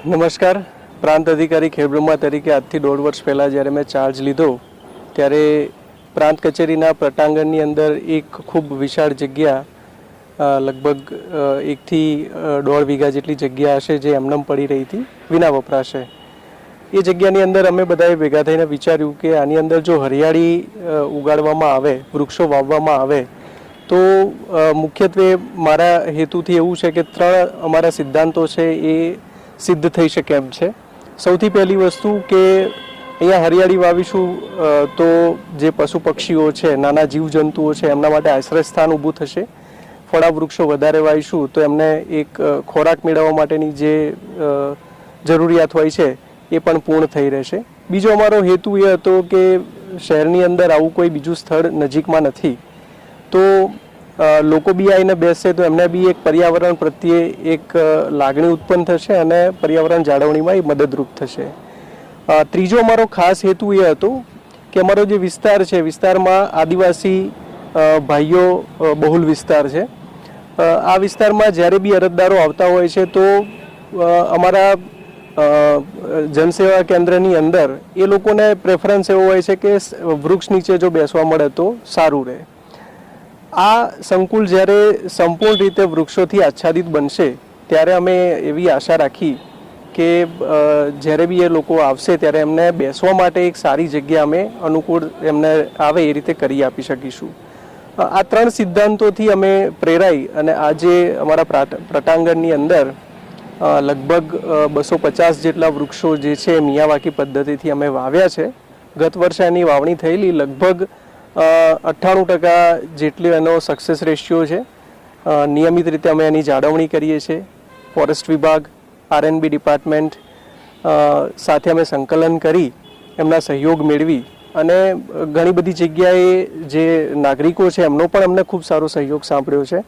નમસ્કાર. પ્રાંત અધિકારી ખેડબ્રહ્મા તરીકે આજથી 1.5 વર્ષ પહેલાં જ્યારે મેં ચાર્જ લીધો ત્યારે પ્રાંત કચેરીના પટાંગણની અંદર એક ખૂબ વિશાળ જગ્યા લગભગ 1 થી 1.5 વીઘા જેટલી જગ્યા હશે જે એમનેમ પડી રહી હતી વિના વપરાશે. એ જગ્યાની અંદર અમે બધાએ ભેગા થઈને વિચાર્યું કે આની અંદર જો હરિયાળી ઉગાડવામાં આવે, વૃક્ષો વાવવામાં આવે તો મુખ્યત્વે મારા હેતુથી એવું છે કે 3 અમારા સિદ્ધાંતો છે એ સિદ્ધ થઈ શકે એમ છે. સૌથી પહેલી વસ્તુ કે અહીંયા હરિયાળી વાવીશું તો જે પશુ પક્ષીઓ છે, નાના જીવજંતુઓ છે એમના માટે આશ્રય સ્થાન ઊભું થશે. ફળા વૃક્ષો વધારે વાવીશું તો એમને એક ખોરાક મેળવવા માટેની જે જરૂરિયાત હોય છે એ પણ પૂર્ણ થઈ રહેશે. બીજો અમારો હેતુ એ હતો કે શહેરની અંદર આવું કોઈ બીજું સ્થળ નજીકમાં નથી તો લોકો બી આવીને બેસશે તો એમને બી એક પર્યાવરણ પ્રત્યે એક લાગણી ઉત્પન્ન થશે અને પર્યાવરણ જાળવણીમાં એ મદદરૂપ થશે. ત્રીજો અમારો ખાસ હેતુ એ હતો કે અમારો જે વિસ્તાર છે વિસ્તારમાં આદિવાસી ભાઈઓ બહુલ વિસ્તાર છે. આ વિસ્તારમાં જ્યારે બી અરજદારો આવતા હોય છે તો અમારા જનસેવા કેન્દ્રની અંદર એ લોકોને પ્રેફરન્સ એવો હોય છે કે વૃક્ષ નીચે જો બેસવા મળે તો સારું રહે. આ સંકુલ જ્યારે સંપૂર્ણ રીતે વૃક્ષોથી આચ્છાદિત બનશે ત્યારે અમે એવી આશા રાખી કે જ્યારે બી એ લોકો આવશે ત્યારે એમને બેસવા માટે એક સારી જગ્યા અમે અનુકૂળ એમને આવે એ રીતે કરી આપી શકીશું. આ 3 સિદ્ધાંતોથી અમે પ્રેરાઈ અને આજે અમારા પટાંગણની અંદર લગભગ 250 જેટલા વૃક્ષો જે છે મિયાવાકી પદ્ધતિથી અમે વાવ્યા છે. ગત વર્ષે એની વાવણી થયેલી લગભગ 98% જેટલી એનો સક્સેસ રેશિયો છે. નિયમિત રીતે અમે એની જાળવણી કરીએ છીએ. ફોરેસ્ટ વિભાગ, આરએનબી ડિપાર્ટમેન્ટ સાથે અમે સંકલન કરી એમના સહયોગ મેળવી અને ઘણી બધી જગ્યાએ જે નાગરિકો છે એમનો પણ અમને ખૂબ સારો સહયોગ સાંપડ્યો છે.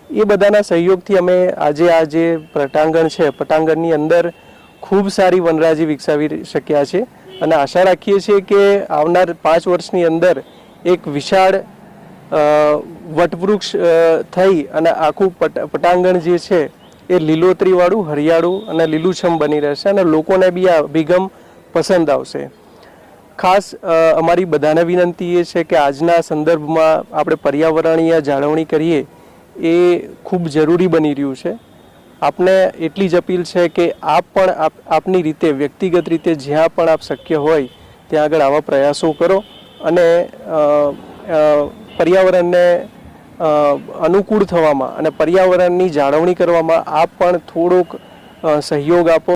એ બધાના સહયોગથી અમે આજે આ જે પટાંગણ છે પટાંગણની અંદર ખૂબ સારી વનરાજી વિકસાવી શક્યા છે અને આશા રાખીએ છીએ કે આવનાર 5 વર્ષની અંદર એક વિશાળ વટવૃક્ષ થઈ અને આખું પટાંગણ જે છે એ લીલોતરીવાળું, હરિયાળું અને લીલુંછમ બની રહેશે અને લોકોને બી આ અભિગમ પસંદ આવશે. ખાસ અમારી બધાને વિનંતી એ છે કે આજના સંદર્ભમાં આપણે પર્યાવરણીય જાળવણી કરીએ એ ખૂબ જરૂરી બની રહ્યું છે. આપને એટલી જ અપીલ છે કે આપ પણ આપની રીતે વ્યક્તિગત રીતે જ્યાં પણ આપ શક્ય હોય ત્યાં આગળ આવા પ્રયાસો કરો અને પર્યાવરણને અનુકૂળ થવામાં અને પર્યાવરણની જાળવણી કરવામાં આપ પણ થોડોક સહયોગ આપો.